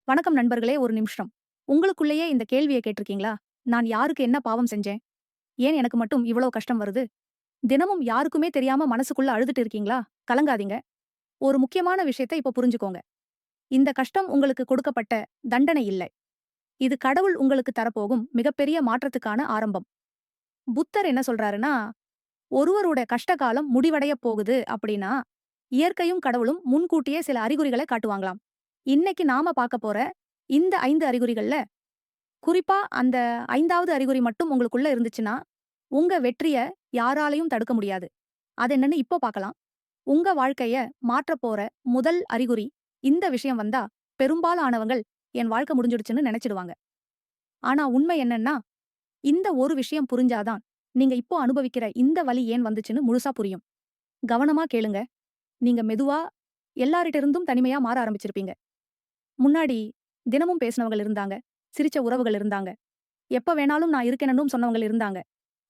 வணக்கம் நண்பர்களே, ஒரு நிமிஷம். உங்களுக்குள்ளேயே இந்த கேள்விய கேட்டிருக்கீங்களா? நான் யாருக்கு என்ன பாவம் செஞ்சேன்? ஏன் எனக்கு மட்டும் இவ்வளோ கஷ்டம் வருது? தினமும் யாருக்குமே தெரியாம மனசுக்குள்ள அழுதுட்டு இருக்கீங்களா? கலங்காதீங்க. ஒரு முக்கியமான விஷயத்த இப்ப புரிஞ்சுக்கோங்க. இந்த கஷ்டம் உங்களுக்கு கொடுக்கப்பட்ட தண்டனை இல்ல. இது கடவுள் உங்களுக்கு தரப்போகும் மிகப்பெரிய மாற்றத்துக்கான ஆரம்பம். புத்தர் என்ன சொல்றாருன்னா, ஒருவரோட கஷ்ட காலம் முடிவடையப் போகுது அப்படின்னா, இயற்கையும் கடவுளும் முன்கூட்டியே சில அறிகுறிகள காட்டுவாங்களாம். இன்னைக்கு நாம பார்க்க போற இந்த 5 அறிகுறிகள்ல குறிப்பா அந்த 5வது அறிகுறி மட்டும் உங்களுக்குள்ள இருந்துச்சுன்னா, உங்க வெற்றிய யாராலயும் தடுக்க முடியாது. அது என்னன்னு இப்போ பார்க்கலாம். உங்க வாழ்க்கைய மாற்றப் போற முதல் அறிகுறி, இந்த விஷயம் வந்தா பெரும்பாலானவங்கள் என் வாழ்க்கை முடிஞ்சிடுச்சுன்னு நெனைச்சிடுவாங்க. ஆனா உண்மை என்னன்னா, இந்த ஒரு விஷயம் புரிஞ்சா தான், நீங்க இப்போ அனுபவிக்கிற இந்த வலி ஏன் வந்துச்சுன்னு முழுசா புரியும். கவனமா கேளுங்க. நீங்க மெதுவா எல்லாரிட்ட இருந்தும் தனிமையா மாற ஆரம்பிச்சிருப்பீங்க. முன்னாடி தினமும் பேசினவங்க இருந்தாங்க. சிரிச்ச உறவுகள் இருந்தாங்க. எப்ப வேணாலும் நான் இருக்கேன்னும் சொன்னவங்க இருந்தாங்க.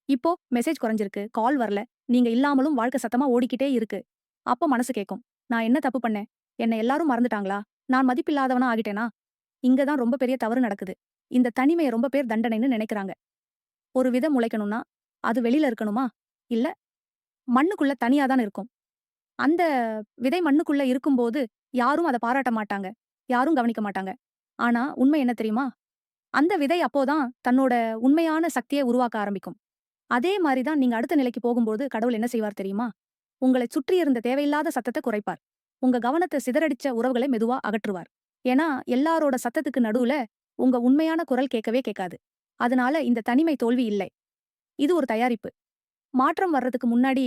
இப்போ மெசேஜ் குறைஞ்சிருக்கு, கால் வரல. நீங்க இல்லாமலும் வாழ்க்கை சத்தமா ஓடிக்கிட்டே இருக்கு. அப்ப மனசு கேக்கும். நான் என்ன தப்பு பண்ணேன்? என்ன எல்லாரும் மறந்துட்டாங்களா? நான் மதிப்பில்லாதவனா ஆகிட்டேனா? இங்க தான் ரொம்ப பெரிய தவறு நடக்குது. இந்த தனிமைய ரொம்ப பேர் தண்டனைன்னு நினைக்கிறாங்க. ஒரு விதை முளைக்கணும்னா, அது வெளியில இருக்கணுமா? இல்ல, மண்ணுக்குள்ள தனியா தான் இருக்கும். அந்த விதை மண்ணுக்குள்ள இருக்கும்போது, யாரும் அத பாராட்ட மாட்டாங்க. யாரும் கவனிக்க மாட்டாங்க. ஆனா, உண்மை என்ன தெரியுமா? அந்த விதை அப்போதான் தன்னோட உண்மையான சக்திய உருவாக்க ஆரம்பிக்கும். அதே மாரி தான் நீங்க அடுத்த நிலைக்கு போகும்போது கடவுள் என்ன செய்வார் தெரியுமா? உங்களைச் சுற்றி இருந்த தேவையில்லாத சத்தத்த குறைப்பார். உங்க கவனத்த சிதறடிச்ச உறவுகளை மெதுவா அகற்றுவார். ஏன்னா, எல்லாரோட சத்தத்துக்கு நடுவுல உங்க உண்மையான குரல் கேட்கவே கேட்காது. அதனால இந்த தனிமை தோல்வி இல்லை. இது ஒரு தயாரிப்பு. மாற்றம் வர்றதுக்கு முன்னாடி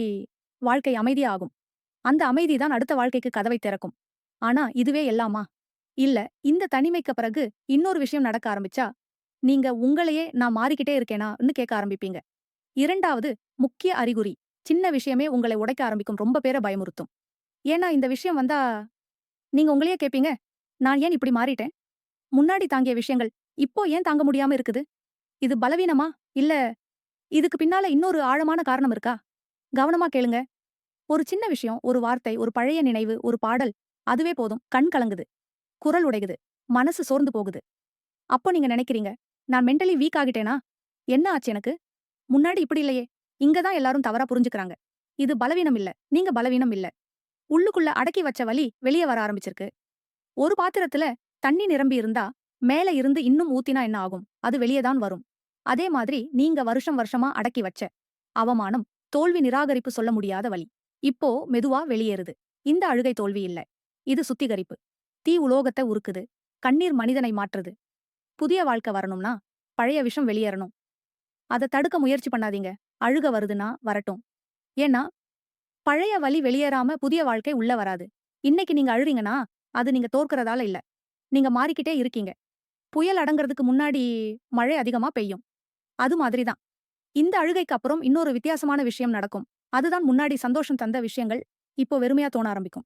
வாழ்க்கை அமைதியா ஆகும். அந்த அமைதி தான் அடுத்த வாழ்க்கைக்கு கதவை திறக்கும். ஆனா, இதுவே எல்லாமா? இல்ல. இந்த தனிமைக்கு பிறகு இன்னொரு விஷயம் நடக்க ஆரம்பிச்சா, நீங்க உங்களையே நான் மாறிக்கிட்டே இருக்கேனான்னு கேட்க ஆரம்பிப்பீங்க. 2வது முக்கிய அறிகுறி. சின்ன விஷயமே உங்களை உடைக்க ஆரம்பிக்கும். ரொம்ப பேர பயமுறுத்தும். ஏன்னா இந்த விஷயம் வந்தா, நீங்க உங்களையே கேட்பீங்க, "நான் ஏன் இப்படி மாறிட்டேன்? முன்னாடி தாங்கிய விஷயங்கள், இப்போ ஏன் தாங்க முடியாம இருக்குது? இது பலவீனமா? இல்ல இதுக்கு பின்னால இன்னொரு ஆழமான காரணம் இருக்கா?" கவனமா கேளுங்க. ஒரு சின்ன விஷயம், ஒரு வார்த்தை, ஒரு பழைய நினைவு, ஒரு பாடல், அதுவே போதும். கண் கலங்குது, குரல் உடையுது, மனசு சோர்ந்து போகுது. அப்போ நீங்க நினைக்கிறீங்க, "நான் மென்டலி வீக் ஆகிட்டேனா? என்ன ஆச்சு எனக்கு? முன்னாடி இப்படி இல்லையே." இங்க தான் எல்லாரும் தவறா புரிஞ்சுக்கிறாங்க. இது பலவீனம் இல்ல. நீங்க பலவீனம் இல்ல. உள்ளுக்குள்ள அடக்கி வச்ச வலி வெளிய வர ஆரம்பிச்சிருக்கு. ஒரு பாத்திரத்துல தண்ணி நிரம்பி இருந்தா, மேல இருந்து இன்னும் ஊத்தினா என்ன ஆகும்? அது வெளிய தான் வரும். அதே மாதிரி நீங்க வருஷம் வருஷமா அடக்கி வச்ச அவமானம், தோல்வி நிராகரிப்பு சொல்ல முடியாத வலி. இப்போ மெதுவா வெளியேறுது. இந்த அழுகை தோல்வி இல்ல. இது சுத்திகரிப்பு. தீ உலோகத்த உருக்குது. கண்ணீர் மனிதனை மாற்றுது. புதிய வாழ்க்கை வரணும்னா, பழைய விஷம் வெளியேறணும். அத தடுக்க முயற்சி பண்ணாதீங்க. அழுக வருதுன்னா வரட்டும். ஏன்னா, பழைய வலி வெளியேறாம புதிய வாழ்க்கை உள்ள வராது. இன்னைக்கு நீங்க அழுறீங்கன்னா, அது நீங்க தோற்கறதால இல்ல. நீங்க மாறிக்கிட்டே இருக்கீங்க. புயல் அடங்கறதுக்கு முன்னாடி மழை அதிகமா பெய்யும். அது மாதிரி தான். இந்த அழுகைக்கு அப்புறம் இன்னொரு வித்தியாசமான விஷயம் நடக்கும். அதுதான் முன்னாடி சந்தோஷம் தந்த விஷயங்கள், இப்போ வெறுமையா தோண ஆரம்பிக்கும்.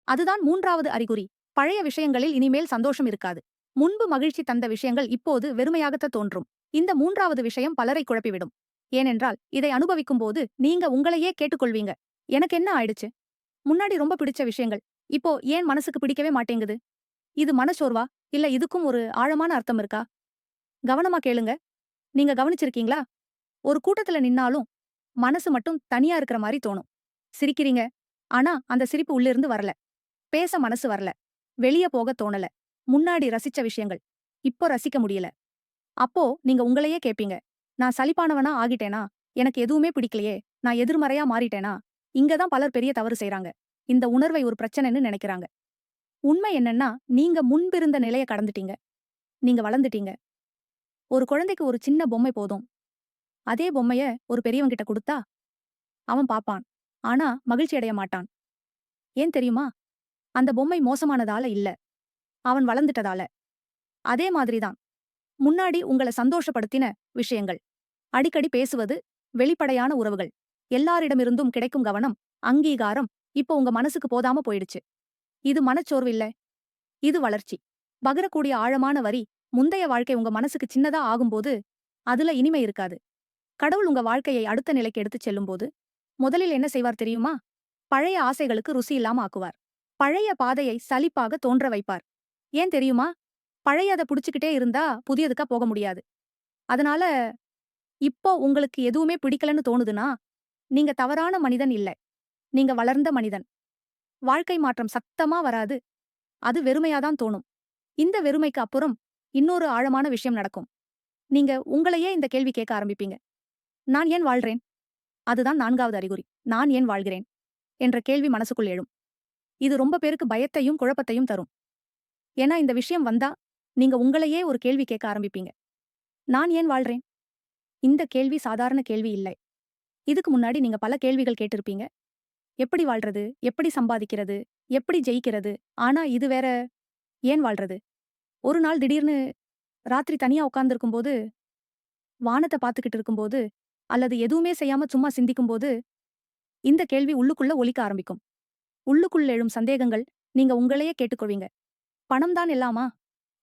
அதுதான் 3வது அறிகுறி. பழைய விஷயங்களில் இனிமேல் சந்தோஷம் இருக்காது. முன்பு மகிழ்ச்சி தந்த விஷயங்கள் இப்போது வெறுமையாகத்தான் தோன்றும். இந்த 3வது விஷயம் பலரை குழப்பிவிடும். ஏனென்றால், இதை அனுபவிக்கும்போது நீங்க உங்களையே கேட்டுக்கொள்வீங்க. எனக்கு என்ன ஆயிடுச்சு? முன்னாடி ரொம்ப பிடிச்ச விஷயங்கள். இப்போ ஏன் மனசுக்கு பிடிக்கவே மாட்டேங்குது? இது மனச்சோர்வா? இல்ல இதுக்கும் ஒரு ஆழமான அர்த்தம் இருக்கா? கவனமா கேளுங்க. நீங்க கவனிச்சிருக்கீங்களா? ஒரு கூட்டத்துல நின்னாலும், மனசு மட்டும் தனியா இருக்கிற மாரி தோணும். சிரிக்கிறீங்க. ஆனா, அந்த சிரிப்பு உள்ளிருந்து வரல. பேச மனசு வரல. வெளிய போக தோணல. முன்னாடி ரசிச்ச விஷயங்கள். இப்போ ரசிக்க முடியல. அப்போ நீங்க உங்களையே கேப்பீங்க. நான் சலிப்பானவனா ஆகிட்டேனா? எனக்கு எதுவுமே பிடிக்கலையே. நான் எதிர்மறையா மாறிட்டேனா? இங்க தான் பலர் பெரிய தவறு செய்றாங்க. இந்த உணர்வை ஒரு பிரச்சனைன்னு நெனைக்கிறாங்க. உண்மை என்னன்னா, நீங்க முன்பிருந்த நிலைய கடந்துட்டீங்க. நீங்க வளர்ந்துட்டீங்க. ஒரு குழந்தைக்கு ஒரு சின்ன பொம்மை போதும். அதே பொம்மைய ஒரு பெரியவன்கிட்ட குடுத்தா, அவன் பாப்பான். ஆனா மகிழ்ச்சி அடைய மாட்டான். ஏன் தெரியுமா? அந்த பொம்மை மோசமானதால இல்ல. அவன் வளர்ந்துட்டதால. அதே மாதிரி தான். முன்னாடி உங்கள சந்தோஷப்படுத்தின விஷயங்கள். அடிக்கடி பேசுவது, வெளிப்படையான உறவுகள். எல்லாரிடமிருந்தும் கிடைக்கும் கவனம், அங்கீகாரம், இப்போ உங்க மனசுக்கு போதாம போயிடுச்சு. இது மனச்சோர்வு இல்ல. இது வளர்ச்சி. பகிரக்கூடிய ஆழமான வரி, முந்தைய வாழ்க்கை உங்க மனசுக்கு சின்னதா ஆகும்போது, அதுல இனிமை இருக்காது. கடவுள் உங்க வாழ்க்கையை அடுத்த நிலைக்கு எடுத்துச் செல்லும்போது, முதலில் என்ன செய்வார் தெரியுமா? பழைய ஆசைகளுக்கு ருசி இல்லாம ஆக்குவார். பழைய பாதையை சலிப்பாக தோன்ற வைப்பார். ஏன் தெரியுமா? பழையத புடிச்சுக்கிட்டே இருந்தா புதியதுக்கா போக முடியாது. அதனால இப்போ உங்களுக்கு எதுவுமே பிடிக்கலன்னு தோணுதுன்னா, நீங்க தவறான மனிதன் இல்ல. நீங்க வளர்ந்த மனிதன். வாழ்க்கை மாற்றம் சத்தமா வராது. அது வெறுமையா தான் தோணும். இந்த வெறுமைக்கு அப்புறம் இன்னொரு ஆழமான விஷயம் நடக்கும். நீங்க உங்களையே இந்த கேள்வி கேட்க ஆரம்பிப்பீங்க. நான் ஏன் வாழ்றேன்? அதுதான் 4வது அறிகுறி. நான் ஏன் வாழ்கிறேன்? என்ற கேள்வி மனசுக்குள் எழும். இது ரொம்ப பேருக்கு பயத்தையும், குழப்பத்தையும் தரும். ஏன்னா இந்த விஷயம் வந்தா, நீங்க உங்களையே ஒரு கேள்வி கேட்க ஆரம்பிப்பீங்க. நான் ஏன் வாழ்றேன்? இந்த கேள்வி சாதாரண கேள்வி இல்லை. இதுக்கு முன்னாடி நீங்க பல கேள்விகள் கேட்டிருப்பீங்க. எப்படி வாழ்றது? எப்படி சம்பாதிக்கிறது? எப்படி ஜெயிக்கிறது? ஆனா இது வேற, ஏன் வாழ்றது? ஒரு நாள் திடீர்னு ராத்திரி தனியா உட்கார்ந்திருக்கும்போது, வானத்த பார்த்துக்கிட்டு இருக்கும்போது, அல்லது எதுவுமே செய்யாம சும்மா சிந்திக்கும்போது, இந்த கேள்வி உள்ளுக்குள்ள ஒலிக்க ஆரம்பிக்கும். உள்ளுக்குள்ள எழும் சந்தேகங்கள், நீங்க உங்களையே கேட்டுக்கொள்வீங்க. பணம் தான் எல்லாமா?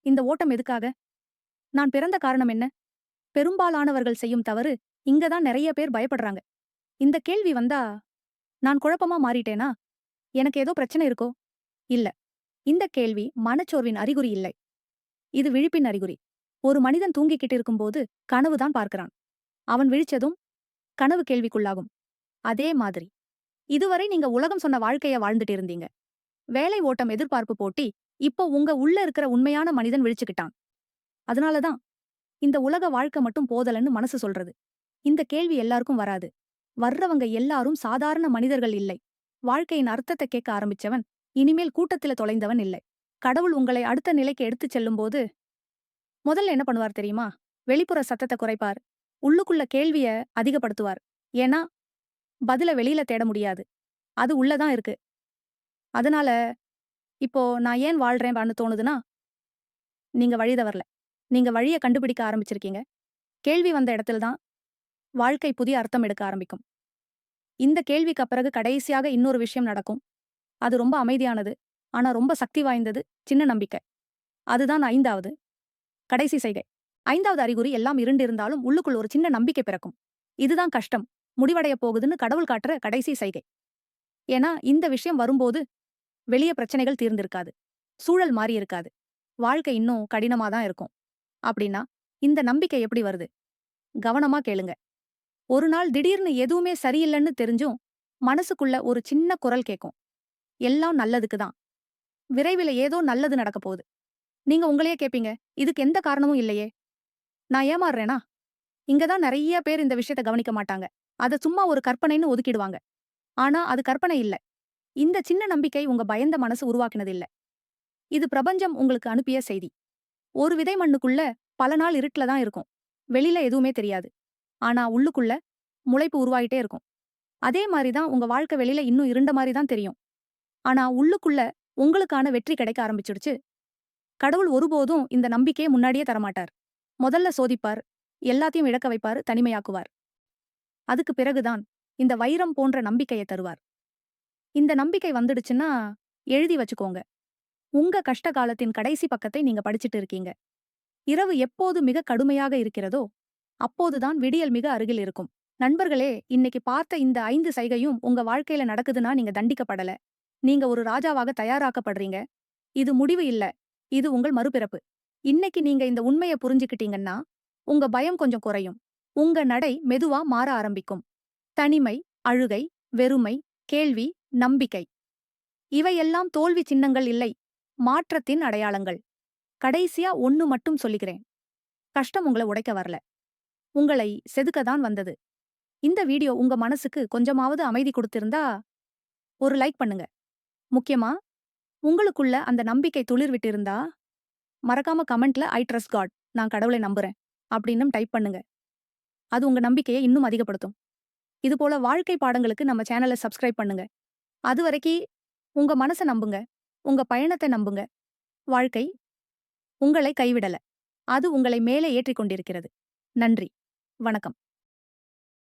இந்த ஓட்டம் எதுக்காக? நான் பிறந்த காரணம் என்ன? பெரும்பாலானவர்கள் செய்யும் தவறு, இங்க தான் நெறைய பேர் பயப்படுறாங்க. இந்த கேள்வி வந்தா, நான் குழப்பமா மாறிட்டேனா? எனக்கு ஏதோ பிரச்சனை இருக்கோ? இல்ல. இந்த கேள்வி மனச்சோர்வின் அறிகுறி இல்லை. இது விழிப்பின் அறிகுறி. ஒரு மனிதன் தூங்கிக்கிட்டு இருக்கும்போது கனவு தான் பார்க்கிறான். அவன் விழிச்சதும் கனவு கேள்விக்குள்ளாகும். அதே மாதிரி. இதுவரை நீங்க உலகம் சொன்ன வாழ்க்கைய வாழ்ந்துட்டு இருந்தீங்க. வேலை ஓட்டம் எதிர்பார்ப்பு போட்டி, இப்போ உங்க உள்ள இருக்கிற உண்மையான மனிதன் விழிச்சுக்கிட்டான். அதனால தான் இந்த உலக வாழ்க்கை மட்டும் போதலன்னு மனசு சொல்றது. இந்த கேள்வி எல்லாருக்கும் வராது. வர்றவங்க எல்லாரும் சாதாரண மனிதர்கள் இல்லை. வாழ்க்கையின் அர்த்தத்தை கேட்க ஆரம்பிச்சவன், இனிமேல் கூட்டத்தில தொலைந்தவன் இல்லை. கடவுள் உங்களை அடுத்த நிலைக்கு எடுத்துச் செல்லும்போது, முதல்ல என்ன பண்ணுவார் தெரியுமா? வெளிப்புற சத்தத்த குறைப்பார். உள்ளுக்குள்ள கேள்விய அதிகப்படுத்துவார். ஏன்னா, பதில வெளியில தேட முடியாது. அது உள்ள தான் இருக்கு. அதனால, இப்போ நான் ஏன் வாழ்றேன்னு தோணுதுன்னா, நீங்க வழி தவறல. நீங்க வழிய கண்டுபிடிக்க ஆரம்பிச்சிருக்கீங்க. கேள்வி வந்த இடத்துல தான் வாழ்க்கை புதிய அர்த்தம் எடுக்க ஆரம்பிக்கும். இந்த கேள்விக்கு பிறகு கடைசியாக இன்னொரு விஷயம் நடக்கும். அது ரொம்ப அமைதியானது. ஆனா ரொம்ப சக்தி வாய்ந்தது. சின்ன நம்பிக்கை. அதுதான் 5வது. கடைசி செய்கை. 5வது அறிகுறி எல்லாம் இருண்டு இருந்தாலும் உள்ளுக்குள் ஒரு சின்ன நம்பிக்கை பிறக்கும். இதுதான் கஷ்டம். முடிவடைய போகுதுன்னு கடவுள் காட்டுற கடைசி செய்கை. ஏன்னா இந்த விஷயம் வரும்போது வெளிய பிரச்சனைகள் தீர்ந்திருக்காது. சூழல் மாறி இருக்காது. வாழ்க்கை இன்னும் கடினமா தான் இருக்கும். அப்படின்னா, இந்த நம்பிக்கை எப்படி வருது? கவனமா கேளுங்க. ஒரு நாள் திடீர்னு எதுவுமே சரியில்லன்னு தெரிஞ்சும், மனசுக்குள்ள ஒரு சின்ன குரல் கேக்கும். எல்லாம் நல்லதுக்கு தான். விரைவில ஏதோ நல்லது நடக்கப் போகுது. நீங்க உங்களையே கேப்பீங்க. இதுக்கு எந்த காரணமும் இல்லையே. நான் ஏமாறுறேனா? இங்க தான் நெறைய பேர் இந்த விஷயத்த கவனிக்க மாட்டாங்க. அத சும்மா ஒரு கற்பனைன்னு ஒதுக்கிடுவாங்க. ஆனா அது கற்பனை இல்ல. இந்த சின்ன நம்பிக்கை உங்க பயந்த மனசு உருவாக்கினது இல்ல. இது பிரபஞ்சம் உங்களுக்கு அனுப்பிய செய்தி. ஒரு விதை மண்ணுக்குள்ள பல நாள் இருட்டுல தான் இருக்கும். வெளியில எதுவுமே தெரியாது. ஆனா உள்ளுக்குள்ள முளைப்பு உருவாயிட்டே இருக்கும். அதே மாரி தான் உங்க வாழ்க்கை வெளியில இன்னும் இருண்ட மாரி தான் தெரியும். ஆனா உள்ளுக்குள்ள உங்களுக்கான வெற்றி கிடைக்க ஆரம்பிச்சுடுச்சு. கடவுள் ஒருபோதும் இந்த நம்பிக்கைய முன்னாடியே தரமாட்டார். முதல்ல சோதிப்பார். எல்லாத்தையும் இழக்க வைப்பாரு, தனிமையாக்குவார். அதுக்கு பிறகுதான் இந்த வைரம் போன்ற நம்பிக்கைய தருவார். இந்த நம்பிக்கை வந்துடுச்சுன்னா, எழுதி வச்சுக்கோங்க. உங்க கஷ்ட காலத்தின் கடைசி பக்கத்தை நீங்க படிச்சுட்டு இருக்கீங்க. இரவு எப்போது மிக கடுமையாக இருக்கிறதோ, அப்போதுதான் விடியல் மிக அருகில் இருக்கும். நண்பர்களே, இன்னைக்கு பார்த்த இந்த 5 சைகையும் உங்க வாழ்க்கையில நடக்குதுன்னா நீங்க தண்டிக்கப்படல. நீங்க ஒரு ராஜாவாக தயாராக்கப்படுறீங்க. இது முடிவு இல்ல. இது உங்கள் மறுபிறப்பு. இன்னைக்கு நீங்க இந்த உண்மைய புரிஞ்சுக்கிட்டீங்கன்னா, உங்க பயம் கொஞ்சம் குறையும். உங்க நடை மெதுவா மாற ஆரம்பிக்கும். தனிமை, அழுகை, வெறுமை, கேள்வி, நம்பிக்கை. இவையெல்லாம் தோல்வி சின்னங்கள் இல்லை. மாற்றத்தின் அடையாளங்கள். கடைசியா ஒண்ணு மட்டும் சொல்லிக்கிறேன். கஷ்டம் உங்கள உடைக்க வரல. உங்களை செதுக்க தான் வந்தது. இந்த வீடியோ உங்க மனசுக்கு கொஞ்சமாவது அமைதி கொடுத்திருந்தா, ஒரு லைக் பண்ணுங்க. முக்கியமா, உங்களுக்குள்ள அந்த நம்பிக்கை துளிர் விட்டிருந்தா, மறக்காம கமெண்ட்ல ஐ ட்ரஸ்ட் காட். நான் கடவுளை நம்புறேன். அப்படின்னும் டைப் பண்ணுங்க. அது உங்க நம்பிக்கையை இன்னும் அதிகப்படுத்தும். இதுபோல வாழ்க்கை பாடங்களுக்கு நம்ம சேனலை சப்ஸ்கிரைப் பண்ணுங்க. அதுவரைக்கி உங்க மனச நம்புங்க. உங்க பயணத்தை நம்புங்க. வாழ்க்கை உங்களை கைவிடல. அது உங்களை மேலே ஏற்றிக் கொண்டிருக்கிறது. நன்றி. வணக்கம்.